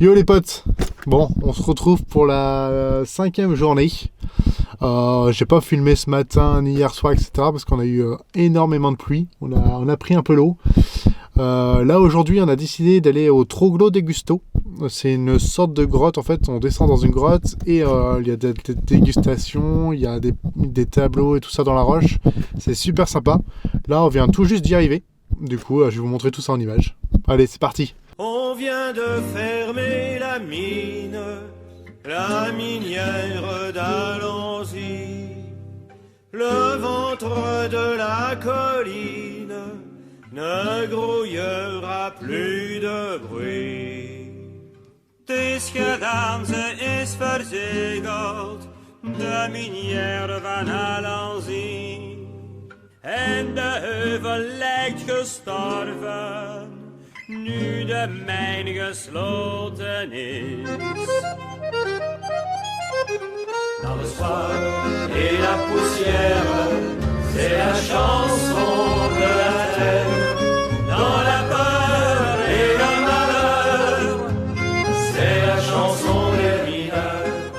Yo les potes, bon, on se retrouve pour la cinquième journée. J'ai pas filmé ce matin ni hier soir, etc. parce qu'on a eu énormément de pluie. On a pris un peu l'eau. Là aujourd'hui, on a décidé d'aller au Troglo de Gusto. C'est une sorte de grotte en fait. On descend dans une grotte et il y a des dégustations, il y a des tableaux et tout ça dans la roche. C'est super sympa. Là, on vient tout juste d'y arriver. Du coup, je vais vous montrer tout ça en images. Allez, c'est parti. On vient de fermer la mine, la minière d'Alanzy. Le ventre de la colline ne grouillera plus de bruit. Het is gedaan, ze is verzegeld, de minière van Alanzy. En de heuvel lijkt gestorven, nu de mijn gesloten is. Dans le soir et la poussière, c'est la chanson de la terre. Dans la peur et le malheur, c'est la chanson des mineurs.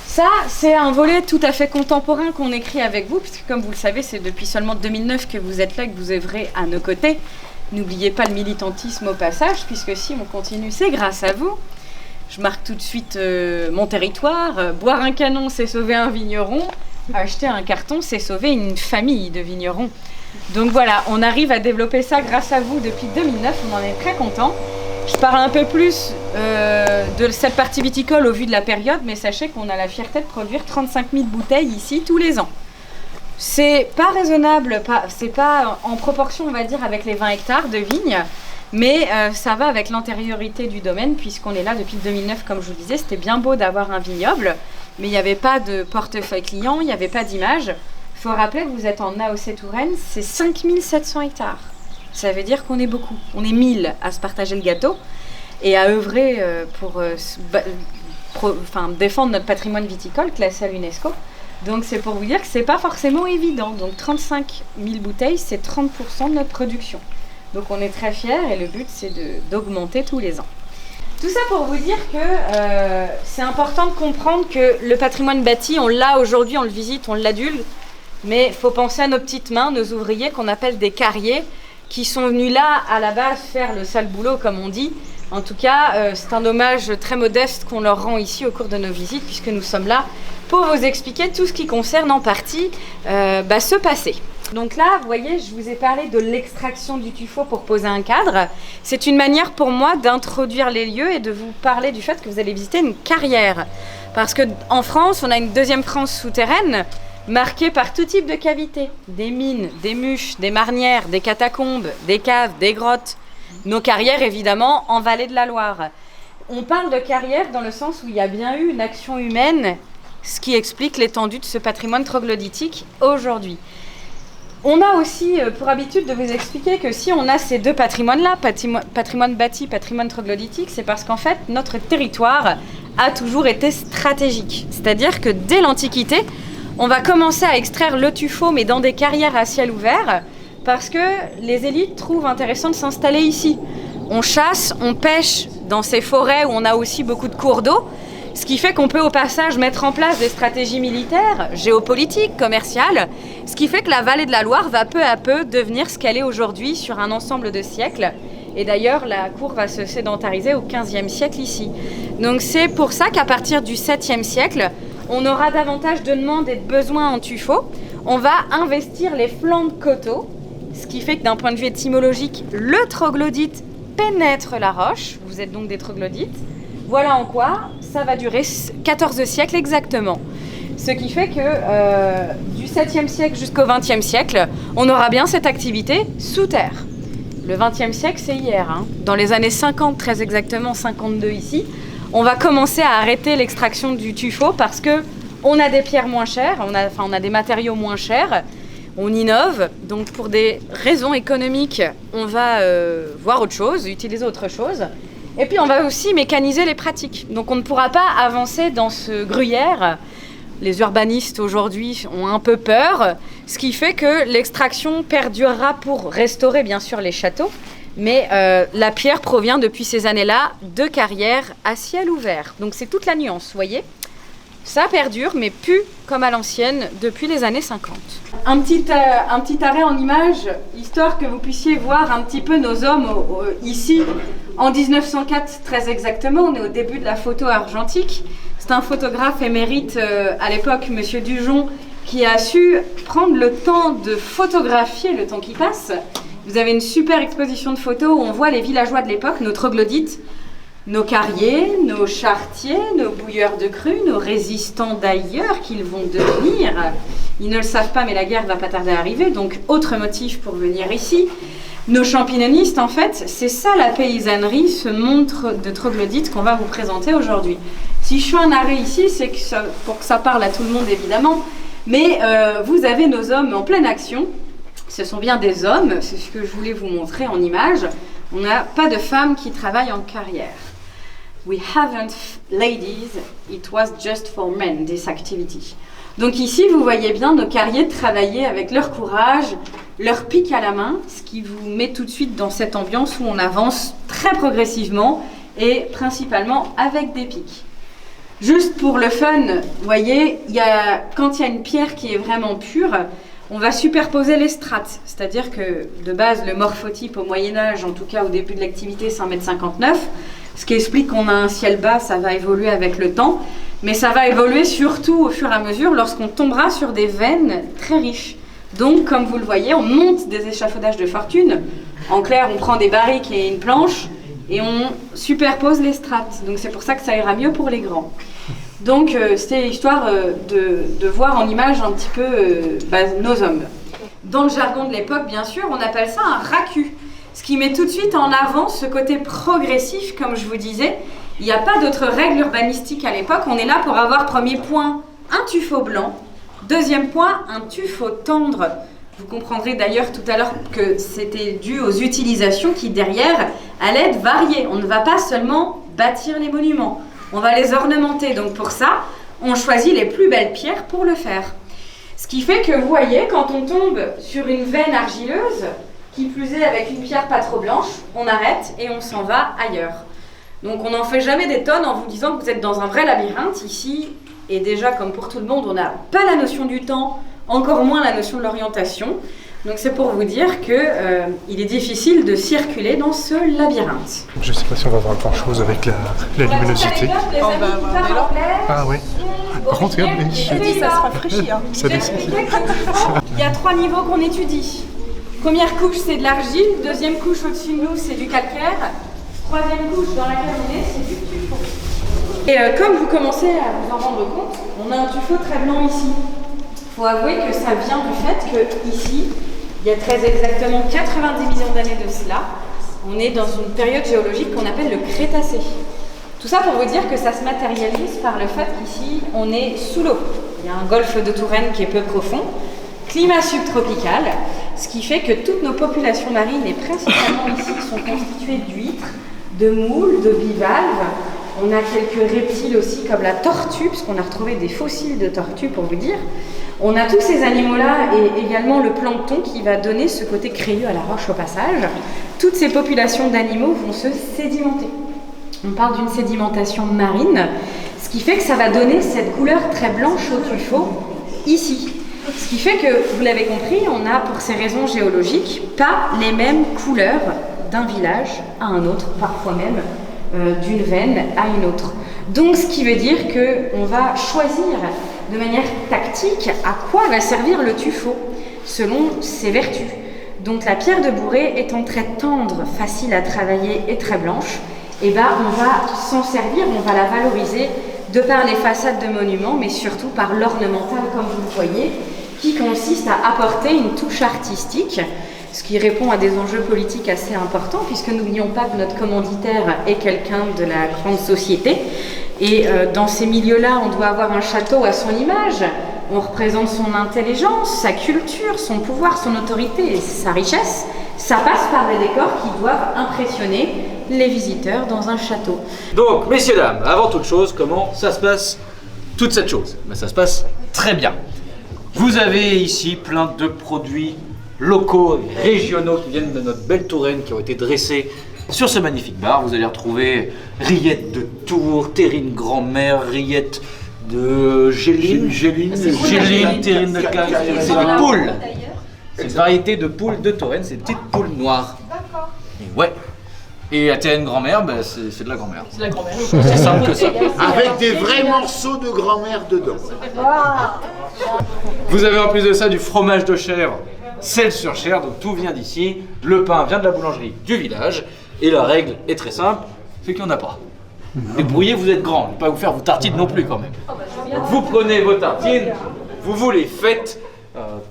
Ça, c'est un volet tout à fait contemporain qu'on écrit avec vous, puisque comme vous le savez, c'est depuis seulement 2009 que vous êtes là, que vous œuvrez à nos côtés. N'oubliez pas le militantisme au passage, puisque si on continue, c'est grâce à vous. Je marque tout de suite mon territoire. Boire un canon, c'est sauver un vigneron. Acheter un carton, c'est sauver une famille de vignerons. Donc voilà, on arrive à développer ça grâce à vous depuis 2009. On en est très contents. Je parle un peu plus de cette partie viticole au vu de la période, mais sachez qu'on a la fierté de produire 35 000 bouteilles ici tous les ans. C'est pas raisonnable, c'est pas en proportion, on va dire, avec les 20 hectares de vignes, mais ça va avec l'antériorité du domaine, puisqu'on est là depuis 2009, comme je vous disais. C'était bien beau d'avoir un vignoble, mais il n'y avait pas de portefeuille client, il n'y avait pas d'image. Il faut rappeler que vous êtes en AOC Touraine, c'est 5700 hectares. Ça veut dire qu'on est beaucoup, on est 1000 à se partager le gâteau et à œuvrer pour défendre notre patrimoine viticole classé à l'UNESCO. Donc c'est pour vous dire que c'est pas forcément évident. Donc 35 000 bouteilles, c'est 30% de notre production. Donc on est très fiers et le but c'est d'augmenter tous les ans. Tout ça pour vous dire que c'est important de comprendre que le patrimoine bâti, on l'a aujourd'hui, on le visite, on l'adule, mais il faut penser à nos petites mains, nos ouvriers qu'on appelle des carriers, qui sont venus là à la base faire le sale boulot comme on dit. En tout cas, c'est un hommage très modeste qu'on leur rend ici au cours de nos visites, puisque nous sommes là pour vous expliquer tout ce qui concerne en partie ce passé. Donc là, vous voyez, je vous ai parlé de l'extraction du tuffeau pour poser un cadre. C'est une manière pour moi d'introduire les lieux et de vous parler du fait que vous allez visiter une carrière. Parce qu'en France, on a une deuxième France souterraine marquée par tout type de cavités. Des mines, des muches, des marnières, des catacombes, des caves, des grottes. Nos carrières, évidemment, en vallée de la Loire. On parle de carrière dans le sens où il y a bien eu une action humaine, ce qui explique l'étendue de ce patrimoine troglodytique aujourd'hui. On a aussi pour habitude de vous expliquer que si on a ces deux patrimoines-là, patrimoine bâti, patrimoine troglodytique, c'est parce qu'en fait, notre territoire a toujours été stratégique. C'est-à-dire que dès l'Antiquité, on va commencer à extraire le tuffeau, mais dans des carrières à ciel ouvert, parce que les élites trouvent intéressant de s'installer ici. On chasse, on pêche dans ces forêts où on a aussi beaucoup de cours d'eau, ce qui fait qu'on peut au passage mettre en place des stratégies militaires, géopolitiques, commerciales, ce qui fait que la vallée de la Loire va peu à peu devenir ce qu'elle est aujourd'hui sur un ensemble de siècles. Et d'ailleurs, la cour va se sédentariser au XVe siècle ici. Donc c'est pour ça qu'à partir du VIIe siècle, on aura davantage de demandes et de besoins en tuffeau. On va investir les flancs de coteaux, ce qui fait que d'un point de vue étymologique, le troglodyte pénètre la roche. Vous êtes donc des troglodytes. Voilà en quoi ça va durer 14 siècles exactement. Ce qui fait que du 7e siècle jusqu'au 20e siècle, on aura bien cette activité sous terre. Le 20e siècle, c'est hier. Dans les années 50, très exactement 52 ici, on va commencer à arrêter l'extraction du tuffeau parce qu'on a des pierres moins chères, on a des matériaux moins chers, on innove. Donc pour des raisons économiques, on va voir autre chose, utiliser autre chose. Et puis on va aussi mécaniser les pratiques. Donc on ne pourra pas avancer dans ce gruyère. Les urbanistes aujourd'hui ont un peu peur, ce qui fait que l'extraction perdurera pour restaurer bien sûr les châteaux, Mais la pierre provient depuis ces années-là de carrières à ciel ouvert. Donc c'est toute la nuance, vous voyez. Ça perdure, mais plus comme à l'ancienne depuis les années 50. Un petit arrêt en image, histoire que vous puissiez voir un petit peu nos hommes ici. En 1904, très exactement, on est au début de la photo argentique. C'est un photographe émérite à l'époque, Monsieur Dujon, qui a su prendre le temps de photographier le temps qui passe. Vous avez une super exposition de photos où on voit les villageois de l'époque, nos troglodytes, nos carriers, nos charretiers, nos bouilleurs de cru, nos résistants d'ailleurs qu'ils vont devenir. Ils ne le savent pas, mais la guerre va pas tarder à arriver, donc autre motif pour venir ici. Nos champignonnistes, en fait, c'est ça la paysannerie, ce montre de troglodytes qu'on va vous présenter aujourd'hui. Si je fais un arrêt ici, c'est pour que ça parle à tout le monde évidemment, mais vous avez nos hommes en pleine action. Ce sont bien des hommes, c'est ce que je voulais vous montrer en image. On n'a pas de femmes qui travaillent en carrière. We haven't ladies, it was just for men, this activity. Donc ici, vous voyez bien nos carriers travailler avec leur courage, leur pic à la main, ce qui vous met tout de suite dans cette ambiance où on avance très progressivement et principalement avec des pics. Juste pour le fun, vous voyez, quand il y a une pierre qui est vraiment pure, on va superposer les strates, c'est-à-dire que de base, le morphotype au Moyen-Âge, en tout cas au début de l'activité, c'est 1,59 m, ce qui explique qu'on a un ciel bas, ça va évoluer avec le temps, mais ça va évoluer surtout au fur et à mesure lorsqu'on tombera sur des veines très riches. Donc, comme vous le voyez, on monte des échafaudages de fortune. En clair, on prend des barriques et une planche et on superpose les strates. Donc, c'est pour ça que ça ira mieux pour les grands. Donc, c'était histoire de voir en image un petit peu nos hommes. Dans le jargon de l'époque, bien sûr, on appelle ça un racu. Ce qui met tout de suite en avant ce côté progressif, comme je vous disais. Il n'y a pas d'autres règles urbanistiques à l'époque. On est là pour avoir, premier point, un tuffeau blanc. Deuxième point, un tuffeau tendre. Vous comprendrez d'ailleurs tout à l'heure que c'était dû aux utilisations qui, derrière, allaient être variées. On ne va pas seulement bâtir les monuments. On va les ornementer, donc pour ça, on choisit les plus belles pierres pour le faire. Ce qui fait que vous voyez, quand on tombe sur une veine argileuse, qui plus est avec une pierre pas trop blanche, on arrête et on s'en va ailleurs. Donc on n'en fait jamais des tonnes en vous disant que vous êtes dans un vrai labyrinthe. Ici, et déjà comme pour tout le monde, on n'a pas la notion du temps, encore moins la notion de l'orientation. Donc c'est pour vous dire qu'il est difficile de circuler dans ce labyrinthe. Je ne sais pas si on va voir grand-chose avec la luminosité. Ah oui. Par contre, regarde, ça se rafraîchit. Hein. Ça descend. Il y a 3 niveaux qu'on étudie. Première couche, c'est de l'argile. Deuxième couche au-dessus de nous, c'est du calcaire. Troisième couche dans laquelle on est, c'est du tuffeau. Et comme vous commencez à vous en rendre compte, on a un tuffeau très blanc ici. Il faut avouer que ça vient du fait que ici, il y a très exactement 90 millions d'années de cela, on est dans une période géologique qu'on appelle le Crétacé. Tout ça pour vous dire que ça se matérialise par le fait qu'ici, on est sous l'eau. Il y a un golfe de Touraine qui est peu profond, climat subtropical, ce qui fait que toutes nos populations marines, et principalement ici, sont constituées d'huîtres, de moules, de bivalves. On a quelques reptiles aussi, comme la tortue, parce qu'on a retrouvé des fossiles de tortues, pour vous dire. On a tous ces animaux-là et également le plancton qui va donner ce côté crayeux à la roche au passage. Toutes ces populations d'animaux vont se sédimenter. On parle d'une sédimentation marine, ce qui fait que ça va donner cette couleur très blanche au tuffeau ici. Ce qui fait que, vous l'avez compris, on a, pour ces raisons géologiques, pas les mêmes couleurs d'un village à un autre, parfois même d'une veine à une autre. Donc, ce qui veut dire qu'on va choisir de manière tactique à quoi va servir le tuffeau, selon ses vertus. Donc, la pierre de Bourré étant très tendre, facile à travailler et très blanche, on va s'en servir, on va la valoriser de par les façades de monuments, mais surtout par l'ornemental, comme vous le voyez, qui consiste à apporter une touche artistique, ce qui répond à des enjeux politiques assez importants, puisque n'oublions pas que notre commanditaire est quelqu'un de la grande société. Et dans ces milieux-là, on doit avoir un château à son image. On représente son intelligence, sa culture, son pouvoir, son autorité et sa richesse. Ça passe par les décors qui doivent impressionner les visiteurs dans un château. Donc, messieurs, dames, avant toute chose, comment ça se passe, toute cette chose? Ça se passe très bien. Vous avez ici plein de produits locaux, régionaux qui viennent de notre belle Touraine, qui ont été dressés sur ce magnifique bar. Vous allez retrouver rillettes de Tours, terrine grand-mère, rillettes de Géline, terrine de Caille. C'est des poules. C'est une variété de poules de Touraine, c'est des petites poules noires. D'accord. Et ouais. Et la terrine grand-mère, bah, c'est de la grand-mère. C'est de la grand-mère. C'est simple que ça. Avec des vrais morceaux de grand-mère dedans. Vous avez en plus de ça du fromage de chèvre, sel sur chair, donc tout vient d'ici. Le pain vient de la boulangerie du village. Et la règle est très simple, c'est qu'il n'y en a pas. Débrouillez, vous êtes grand, ne pas vous faire vos tartines non plus quand même. Donc vous prenez vos tartines, vous les faites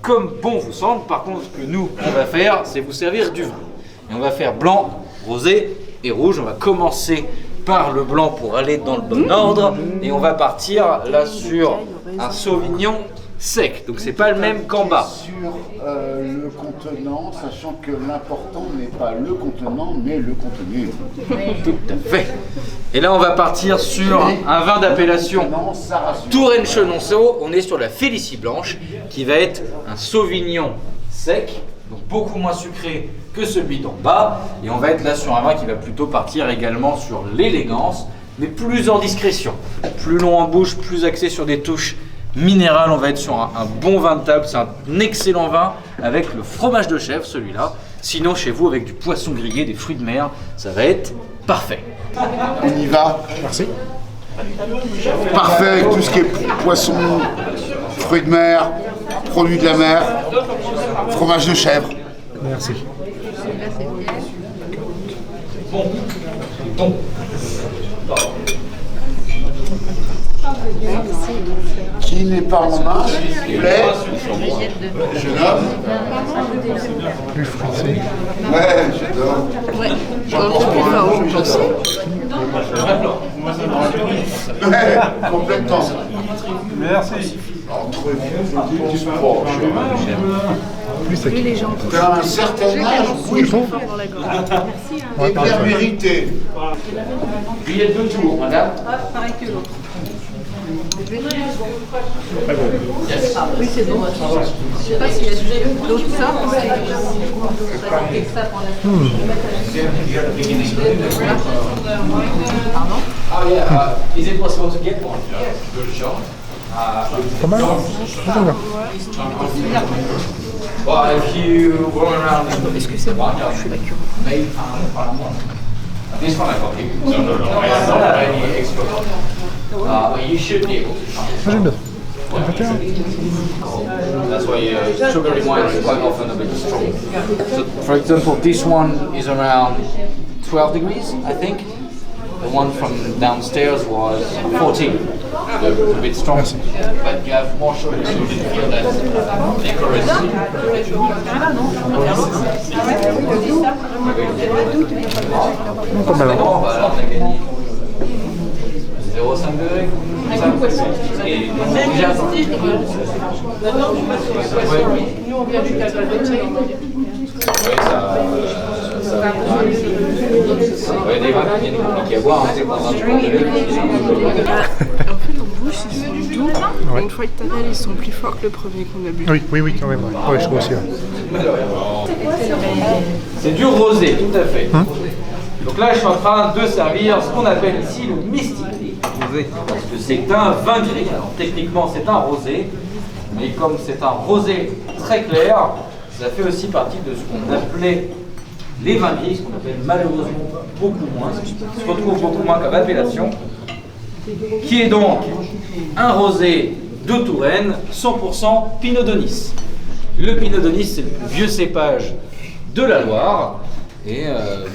comme bon vous semble. Par contre, ce que nous, on va faire, c'est vous servir du vin. Et on va faire blanc, rosé et rouge. On va commencer par le blanc pour aller dans le bon ordre. Et on va partir là sur un Sauvignon sec. Donc c'est pas le même qu'en bas. Sur le contenant, sachant que l'important n'est pas le contenant, mais le contenu. Tout à fait. Et là, on va partir sur un vin d'appellation Non, ça rassure. Touraine-Chenonceau. On est sur la Félicie Blanche, qui va être un Sauvignon sec, donc beaucoup moins sucré que celui d'en bas. Et on va être là sur un vin qui va plutôt partir également sur l'élégance, mais plus en discrétion. Plus long en bouche, plus axé sur des touches minérales. On va être sur un bon vin de table. C'est un excellent vin avec le fromage de chèvre, celui-là. Sinon, chez vous, avec du poisson grillé, des fruits de mer, ça va être parfait. On y va. Merci. Parfait avec tout ce qui est poisson, fruits de mer, produits de la mer, fromage de chèvre. Merci. Bon. Qui n'est pas en main, s'il vous plaît. Jeune homme. Plus français. Ouais, j'adore. Ouais, complètement. Merci. Entre vous, je dis proche. Plus sec. T'as un certain âge, oui, et bien mérité. Billet de tour, madame. Pareil que l'autre. Oui, c'est bon. Je sais pas s'il y a déjà d'autres ça, parce que ça pour Pardon? Oh yeah, is it possible to get one? Pas mal. Well, if you go around, excusez-moi, je suis la This one I copy. No. I don't have any extra. But you should be able to try. Ah, j'aime bien. That's why sugary wine is quite often a bit strong. So, for example, this one is around 12 degrees, I think. The one from downstairs was 14. A bit strong. But you have more sugar, so you can feel that licorice. Pas mal. Non, bah alors on a gagné 0,5 degrés. Et déjà, Nous, on vient du Calvados. ouais, des vins qui viennent compliqués à boire, hein, c'est pas grave. En fait, en bouche, ils sont doux. Mais une fois que t'avales, ils sont plus forts que le premier qu'on a bu. Oui, quand même. Ouais, je trouve aussi. Ouais. C'est du rosé, tout à fait. Donc là, je suis en train de servir ce qu'on appelle ici le mystique rosé. Parce que c'est un vin gris. Alors techniquement, c'est un rosé. Mais comme c'est un rosé très clair, ça fait aussi partie de ce qu'on appelait les vins gris, ce qu'on appelle malheureusement beaucoup moins, ce qui se retrouve beaucoup moins comme appellation, qui est donc un rosé de Touraine, 100% Pinot de Nice. Le Pinot de Nice, c'est le plus vieux cépage de la Loire, et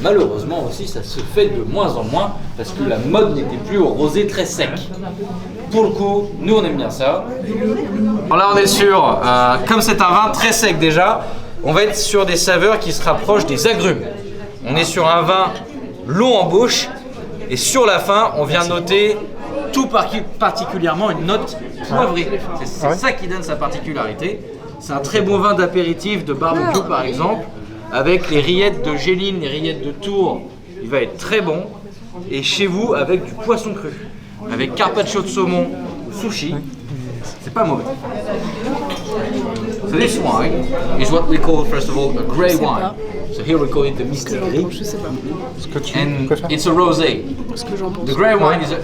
malheureusement aussi, ça se fait de moins en moins, parce que la mode n'était plus au rosé très sec. Pour le coup, nous on aime bien ça. Alors là on est sur, comme c'est un vin très sec déjà, on va être sur des saveurs qui se rapprochent des agrumes. On est sur un vin long en bouche et sur la fin on vient noter tout particulièrement une note poivrée. C'est ça qui donne sa particularité. C'est un très bon vin d'apéritif, de barbecue par exemple, avec les rillettes de Géline, les rillettes de Tours, il va être très bon. Et chez vous avec du poisson cru, avec carpaccio de saumon ou sushi, c'est pas mauvais. So this wine is what we call, first of all, a grey wine. So here we call it the Mystic Gris. Je sais pas. Ce que tu And préfères? it's a rosé. Ce que j'en pense. The grey wine is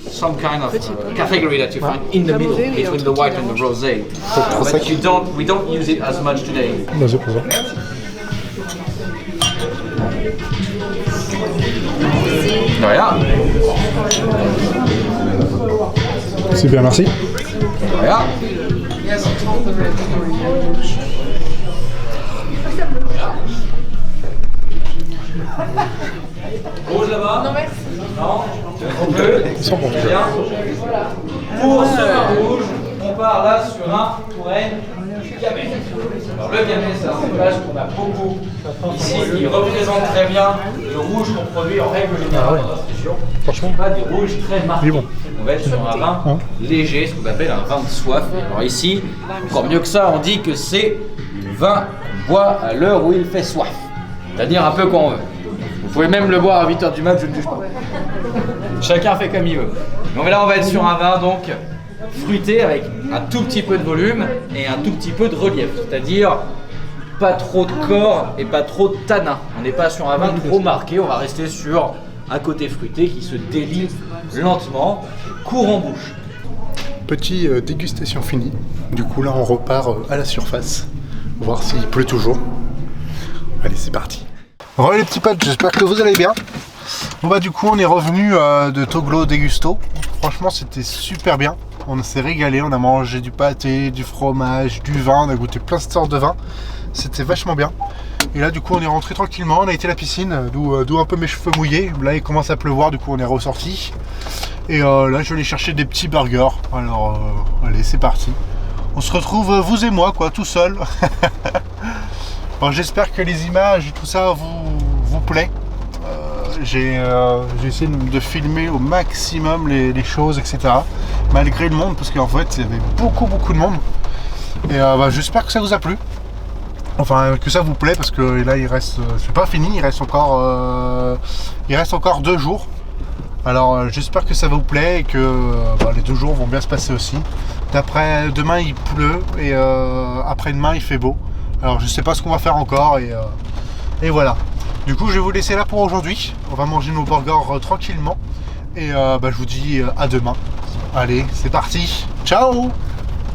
some kind of category that you find in the middle between the white and the rosé. But we don't use it as much today. Vas-y, pour ça. Voilà. C'est bien, merci. Voilà. Rouge là-bas? Non, merci. Non? On peut? Bien. Pour ce vin rouge, on part là sur un Touraine Gamay. Alors le Gamay, c'est un cépage qu'on a beaucoup ici, qui représente très bien le rouge qu'on produit en règle générale dans notre région. Franchement, Pas des rouges très marqués. bon. On va être sur un vin léger, ce qu'on appelle un vin de soif. Alors ici, encore mieux que ça, on dit que c'est du vin qu'on boit à l'heure où il fait soif. C'est-à-dire un peu quand on veut. Vous pouvez même le boire à 8h du mat, je ne juge pas. Chacun fait comme il veut. Donc là, on va être sur un vin donc fruité avec un tout petit peu de volume et un tout petit peu de relief. C'est-à-dire pas trop de corps et pas trop de tanin. On n'est pas sur un vin trop marqué, on va rester sur un côté fruité qui se délie lentement, court en bouche. Petite dégustation finie. Du coup, là, on repart à la surface. Voir s'il pleut toujours. Allez, c'est parti. Bon, les petits potes, j'espère que vous allez bien. Bon, bah, du coup, on est revenu de Toglo Degusto. Franchement, c'était super bien. On s'est régalé. On a mangé du pâté, du fromage, du vin. On a goûté plein de sortes de vins. C'était vachement bien. Et là, du coup, on est rentré tranquillement. On a été à la piscine, d'où un peu mes cheveux mouillés. Là, il commence à pleuvoir. Du coup, on est ressorti. Et là, je vais aller chercher des petits burgers. Alors, allez, c'est parti. On se retrouve, vous et moi, quoi, tout seul. Bon, j'espère que les images et tout ça vous plaît. J'ai essayé de filmer au maximum les choses, etc. Malgré le monde, parce qu'en fait, il y avait beaucoup de monde. Et bah, j'espère que ça vous a plu. Enfin, que ça vous plaît, parce que là, il reste... c'est pas fini, il reste encore 2 jours. Alors, j'espère que ça vous plaît et que bah, les 2 jours vont bien se passer aussi. D'après, demain, il pleut et après-demain, il fait beau. Alors, je sais pas ce qu'on va faire encore et voilà. Du coup, je vais vous laisser là pour aujourd'hui. On va manger nos burgers tranquillement. Et bah, je vous dis à demain. Allez, c'est parti. Ciao!